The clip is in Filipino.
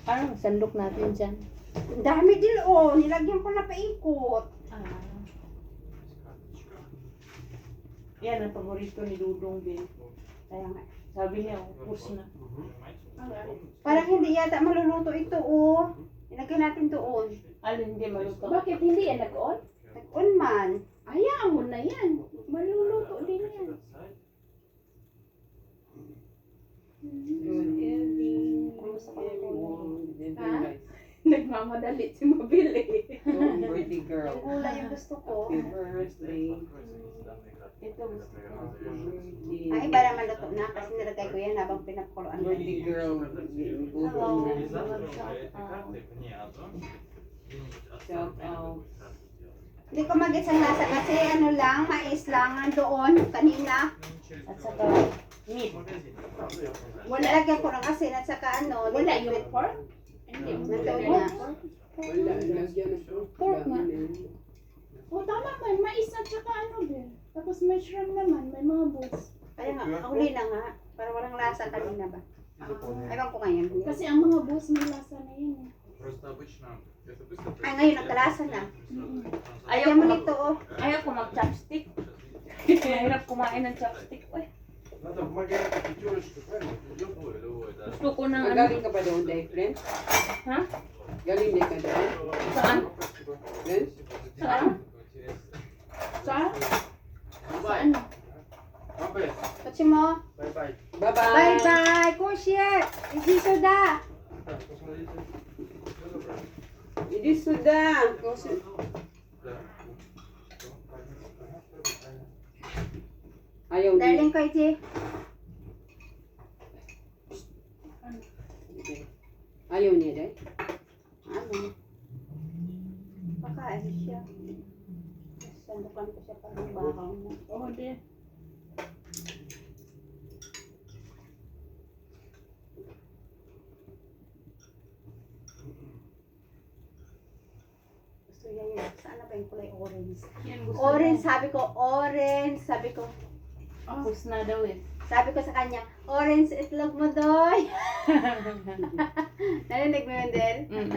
Ano, sandok natin dyan. Ang dami din oh. Nilagyan ko na paikot. Yan ang paborito ni Dudong din. Kaya nga. Sabi niya, upos na. Parang hindi yata maluluto ito oh. Ilagay natin doon. Alin hindi maluto? Bakit hindi yan nag-on? Nag-on man. Hayaan mo na yan. Maluluto din yan. Good evening. Ha? Nagmamadali si Mabili. Pretty girl. Yung gulay yung gusto ko. Happy birthday. Ito gusto ko. Ay, iba naman luto na kasi nilagay ko yan habang pinapakuluan ko. Birthday girl. Hello. Shout out. Hindi ko mag-isang lasa kasi ano lang, mais lang doon kanina. At saka, meat. Nilagyan ko ng asin at saka ano. Wala yung pork? Hindi. Nandoon na. Wala, lagyan ng Pork nga. O tama man, mais at saka ano din. Tapos mushroom naman, may mga balls. Kaya nga, huli na nga. Para walang lasa kanina ba? Ewan ko ngayon. Kasi ang mga balls may lasa na yun. Ay, ngayon nagkalasa na. Ayaw Ayaw ko mo mag- nito oh. Ayaw ko mag-chopstick. Mahirap kumain ng chopstick. Uy, gusto ko ng ano. Galing ka pa doon, Day, friend? Ha? Galing din ka doon? Saan? Friend? Saan? Saan? Saan? Kutsi mo. Bye-bye. Bye-bye! Kushiyek! Isisuda! Hindi suda. Ayaw niya. Darling ko, Iji. Ayaw niya, Day? Ano? Pakain siya. Sandukan ko siya parang bakaw na. Oo din. Gusto niya yun. Saan na ba yung kulay orange? Yan gusto Orange, mo. sabi ko, orange. Sabi ko Upos na daw eh. sa kanya, orange itlog mo, Doy. Narinig mo yun din? Mm.